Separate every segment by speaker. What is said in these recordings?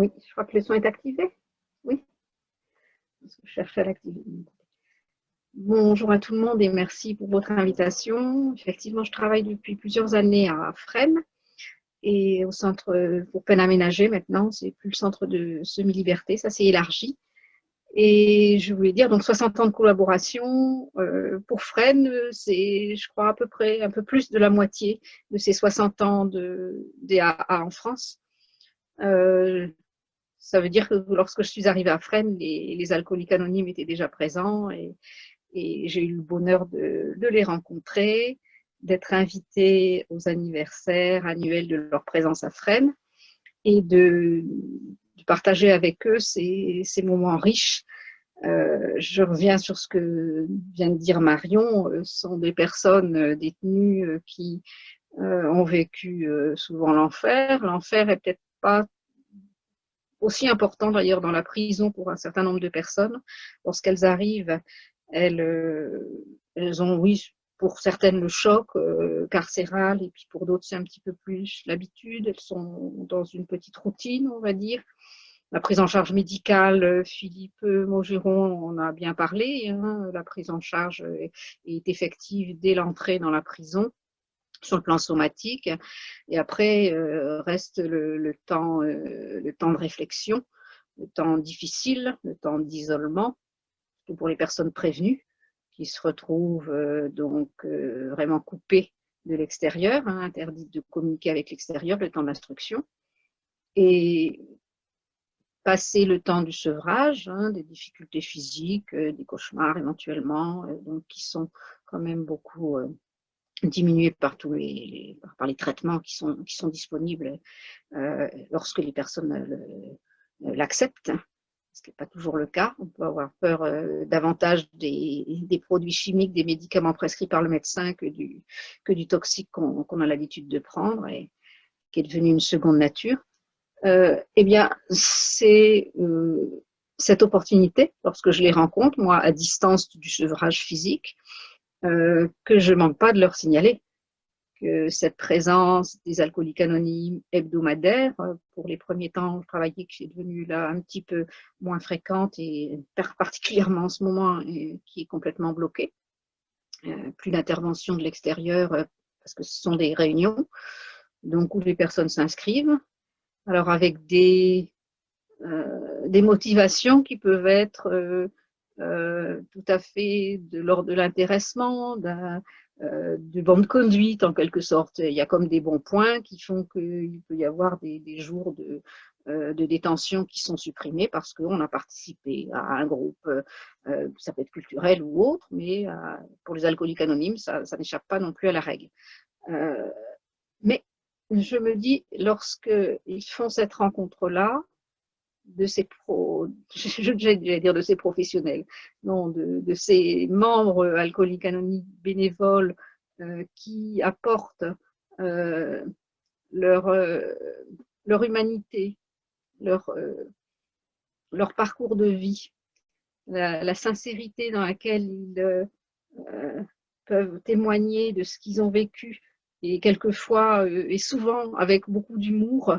Speaker 1: Oui, je crois que le son est activé. Oui, je cherche à l'activer. Bonjour à tout le monde et merci pour votre invitation. Effectivement, je travaille depuis plusieurs années à Fresnes et au centre pour peine aménagée maintenant. C'est plus le centre de semi-liberté, ça s'est élargi. Et je voulais dire, donc 60 ans de collaboration, pour Fresnes, c'est, je crois, à peu près un peu plus de la moitié de ces 60 ans de DAA en France. Ça veut dire que lorsque je suis arrivée à Fresnes, les alcooliques anonymes étaient déjà présents et j'ai eu le bonheur de les rencontrer, d'être invitée aux anniversaires annuels de leur présence à Fresnes et de partager avec eux ces moments riches. Je reviens sur ce que vient de dire Marion. Ce sont des personnes détenues qui ont vécu souvent l'enfer. L'enfer est peut-être pas aussi important d'ailleurs dans la prison pour un certain nombre de personnes. Lorsqu'elles arrivent, elles ont, oui, pour certaines le choc carcéral, et puis pour d'autres c'est un petit peu plus l'habitude. Elles sont dans une petite routine, on va dire. La prise en charge médicale, Philippe Maugeron en a bien parlé, hein. La prise en charge est effective dès l'entrée dans la prison sur le plan somatique. Et après, reste le temps de réflexion, le temps difficile, le temps d'isolement, surtout pour les personnes prévenues qui se retrouvent vraiment coupées de l'extérieur, hein, interdites de communiquer avec l'extérieur, le temps d'instruction. Et passer le temps du sevrage, hein, des difficultés physiques, des cauchemars éventuellement, donc qui sont quand même beaucoup diminués par les traitements qui sont disponibles lorsque les personnes l'acceptent, ce qui n'est pas toujours le cas. On peut avoir peur davantage des produits chimiques, des médicaments prescrits par le médecin que du toxique qu'on a l'habitude de prendre et qui est devenu une seconde nature. Eh bien, c'est cette opportunité, lorsque je les rencontre, moi, à distance du sevrage physique, que je ne manque pas de leur signaler que cette présence des alcooliques anonymes hebdomadaires, pour les premiers temps, je travaillais, qui est devenue là un petit peu moins fréquente et particulièrement en ce moment, qui est complètement bloquée. Plus d'intervention de l'extérieur parce que ce sont des réunions donc où les personnes s'inscrivent. Alors avec des motivations qui peuvent être tout à fait de l'ordre de l'intéressement, de bonne conduite en quelque sorte. Il y a comme des bons points qui font qu'il peut y avoir des jours de détention qui sont supprimés parce qu'on a participé à un groupe, ça peut être culturel ou autre, mais pour les alcooliques anonymes, ça n'échappe pas non plus à la règle. Mais je me dis, lorsqu'ils font cette rencontre-là, j'allais dire de ces professionnels, non, de ces membres alcooliques anonymes bénévoles qui apportent leur humanité, leur parcours de vie, la sincérité dans laquelle ils peuvent témoigner de ce qu'ils ont vécu, et quelquefois et souvent avec beaucoup d'humour,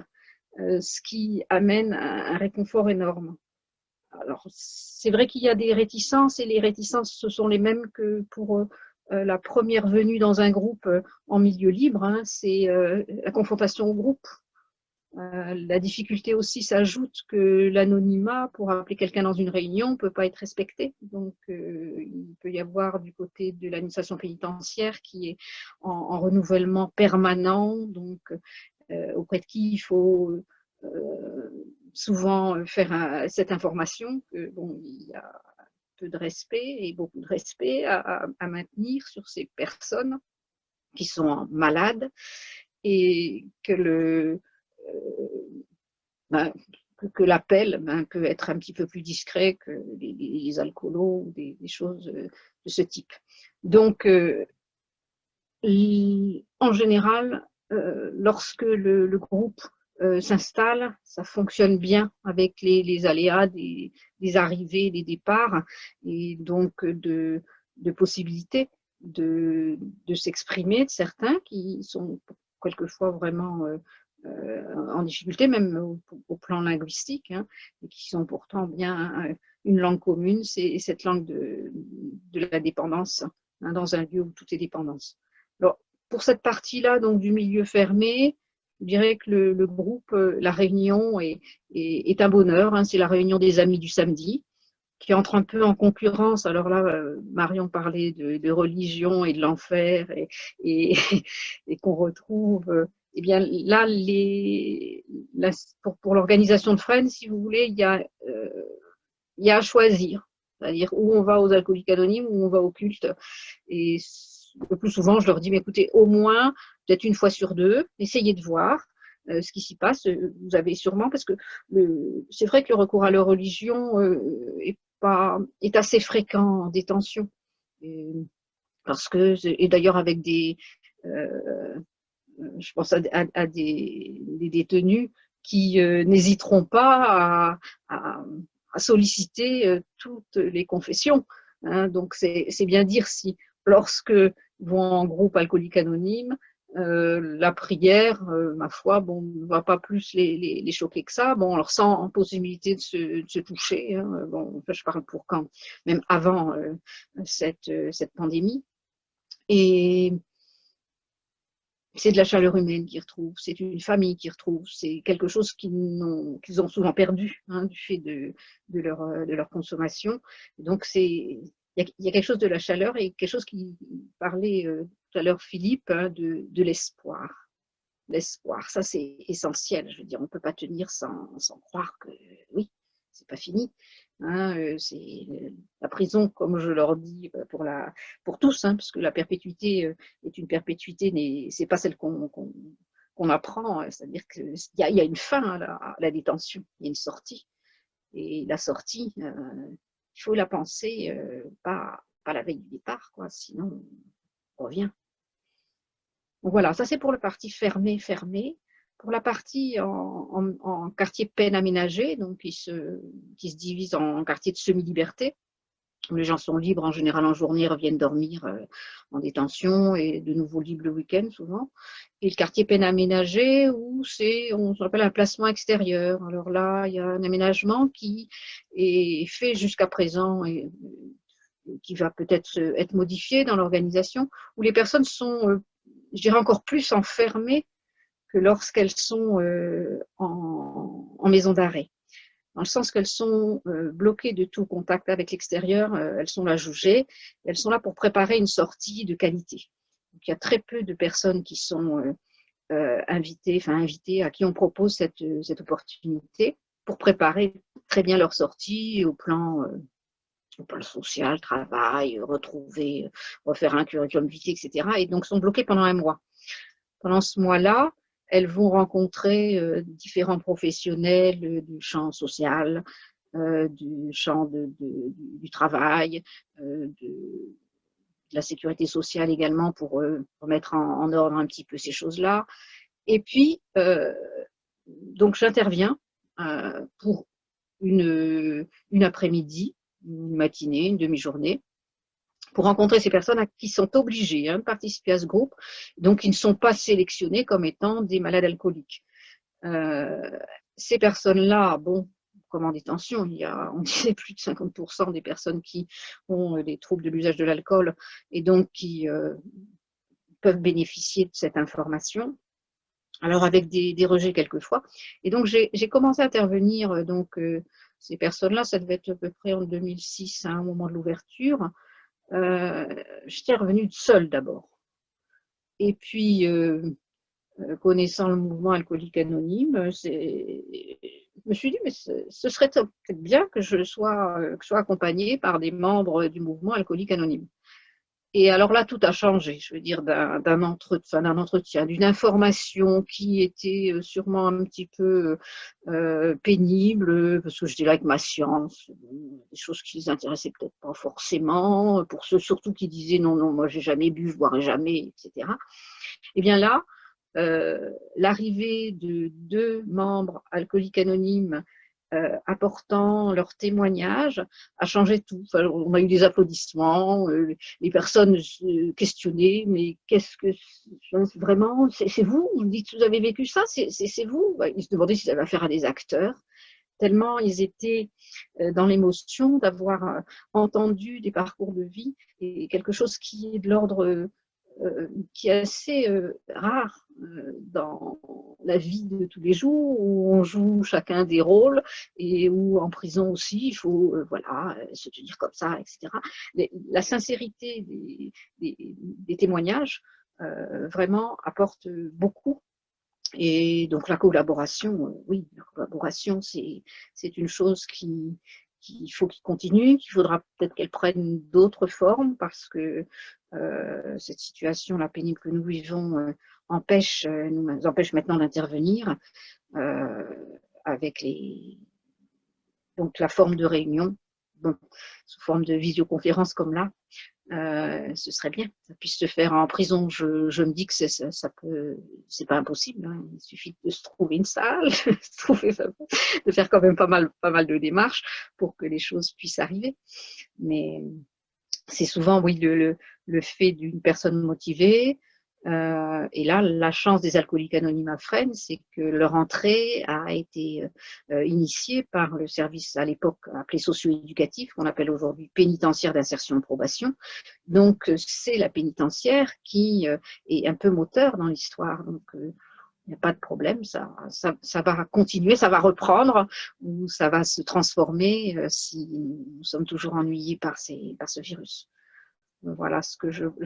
Speaker 1: ce qui amène un réconfort énorme. Alors, c'est vrai qu'il y a des réticences, et les réticences, ce sont les mêmes que pour la première venue dans un groupe en milieu libre, hein, c'est la confrontation au groupe. La difficulté aussi s'ajoute que l'anonymat, pour appeler quelqu'un dans une réunion, ne peut pas être respecté. Donc, il peut y avoir du côté de l'administration pénitentiaire qui est en renouvellement permanent, donc auprès de qui il faut souvent faire cette information que bon, il y a peu de respect et beaucoup de respect à maintenir sur ces personnes qui sont malades, et que que l'appel peut être un petit peu plus discret que les alcoolos ou des choses de ce type. Donc, en général, lorsque le groupe s'installe, ça fonctionne bien avec les aléas des arrivées, des départs, et donc de possibilités de s'exprimer, de certains qui sont quelquefois vraiment en difficulté, même au plan linguistique, hein, et qui sont pourtant bien une langue commune, c'est cette langue de la dépendance, hein, dans un lieu où tout est dépendance. Alors, pour cette partie-là, donc du milieu fermé, je dirais que le groupe, la réunion est un bonheur, hein, c'est la réunion des amis du samedi, qui entre un peu en concurrence. Alors là, Marion parlait de religion et de l'enfer, et, et qu'on retrouve. Eh bien, là, pour l'organisation de Friends, si vous voulez, il y a à choisir. C'est-à-dire où on va aux alcooliques anonymes, où on va au culte. Et le plus souvent, je leur dis, mais écoutez, au moins, peut-être une fois sur deux, essayez de voir ce qui s'y passe. Vous avez sûrement, parce que c'est vrai que le recours à la religion est assez fréquent en détention. Parce que, et d'ailleurs avec je pense à des détenus qui n'hésiteront pas à solliciter toutes les confessions. Hein. Donc c'est bien dire si, lorsque vont en groupe alcoolique anonyme, la prière, ma foi, bon, ne va pas plus les choquer que ça. Bon, on leur sent en possibilité de se toucher. Hein. Bon, enfin, je parle pour quand, même avant cette pandémie. Et c'est de la chaleur humaine qu'ils retrouvent, c'est une famille qu'ils retrouvent, c'est quelque chose qu'ils ont souvent perdu, hein, du fait de leur consommation. Donc, il y a quelque chose de la chaleur et quelque chose qui parlait tout à l'heure Philippe, hein, de l'espoir. L'espoir, ça c'est essentiel. Je veux dire, on ne peut pas tenir sans croire que oui, c'est pas fini. Hein, c'est la prison, comme je leur dis, pour tous, hein, parce que la perpétuité est une perpétuité, mais c'est pas celle qu'on apprend. C'est-à-dire qu'il y a une fin à la détention, il y a une sortie. Et la sortie, il faut la penser, pas la veille du départ, quoi, sinon on revient. Donc voilà, ça c'est pour le parti fermé. Pour la partie en quartier peine aménagé, donc qui se divise en quartier de semi-liberté, où les gens sont libres en général en journée, reviennent dormir en détention et de nouveau libres le week-end souvent. Et le quartier peine aménagé, où on appelle un placement extérieur. Alors là, il y a un aménagement qui est fait jusqu'à présent et qui va peut-être être modifié dans l'organisation, où les personnes sont je dirais encore plus enfermées que lorsqu'elles sont en maison d'arrêt. Dans le sens qu'elles sont bloquées de tout contact avec l'extérieur, elles sont là jugées, elles sont là pour préparer une sortie de qualité. Donc, il y a très peu de personnes qui sont invitées, à qui on propose cette opportunité pour préparer très bien leur sortie au plan social, travail, retrouver, refaire un curriculum vitae, etc. Et donc sont bloquées pendant un mois. Pendant ce mois-là, elles vont rencontrer différents professionnels du champ social, du champ du travail, de la sécurité sociale également pour mettre en ordre un petit peu ces choses-là. Et puis, donc j'interviens pour une après-midi, une matinée, une demi-journée, pour rencontrer ces personnes qui sont obligées de participer à ce groupe, donc qui ne sont pas sélectionnées comme étant des malades alcooliques. Ces personnes-là, bon, comme en détention, on disait plus de 50% des personnes qui ont des troubles de l'usage de l'alcool et donc qui peuvent bénéficier de cette information. Alors avec des rejets quelquefois. Et donc j'ai commencé à intervenir, ces personnes-là, ça devait être à peu près en 2006, hein, au moment de l'ouverture. J'étais revenue seule d'abord. Et puis, connaissant le mouvement alcoolique anonyme, je me suis dit, mais ce serait peut-être bien que je sois accompagnée par des membres du mouvement alcoolique anonyme. Et alors là, tout a changé, je veux dire, d'un entretien, d'une information qui était sûrement un petit peu pénible, parce que j'étais là avec ma science, des choses qui les intéressaient peut-être pas forcément, pour ceux surtout qui disaient non, moi j'ai jamais bu, je boirai jamais, etc. Et bien là, l'arrivée de 2 membres alcooliques anonymes apportant leur témoignage a changé tout. Enfin, on a eu des applaudissements, les personnes questionnées, mais qu'est-ce que vraiment, c'est vous? Vous dites que vous avez vécu ça, c'est vous? Ils se demandaient s'ils avaient affaire à des acteurs, tellement ils étaient dans l'émotion d'avoir entendu des parcours de vie et quelque chose qui est de l'ordre qui est assez rare dans la vie de tous les jours, où on joue chacun des rôles et où en prison aussi il faut voilà, se tenir comme ça, etc. La sincérité des témoignages vraiment apporte beaucoup. Et donc la collaboration, oui, la collaboration, c'est une chose qu'il faut qu'il continue, qu'il faudra peut-être qu'elle prenne d'autres formes parce que cette situation, la pénible que nous vivons, nous empêche maintenant d'intervenir euh, avec donc la forme de réunion, bon, sous forme de visioconférence comme là. Ce serait bien que ça puisse se faire en prison. Je me dis que c'est pas impossible. Hein. Il suffit de se trouver une salle, de faire quand même pas mal de démarches pour que les choses puissent arriver. Mais c'est souvent, oui, le fait d'une personne motivée. Et là, la chance des alcooliques anonymes à Fresnes, c'est que leur entrée a été initiée par le service à l'époque appelé socio-éducatif, qu'on appelle aujourd'hui pénitentiaire d'insertion de probation. Donc, c'est la pénitentiaire qui est un peu moteur dans l'histoire. Donc, il n'y a pas de problème, ça va continuer, ça va reprendre ou ça va se transformer si nous sommes toujours ennuyés par ce virus. Voilà ce que je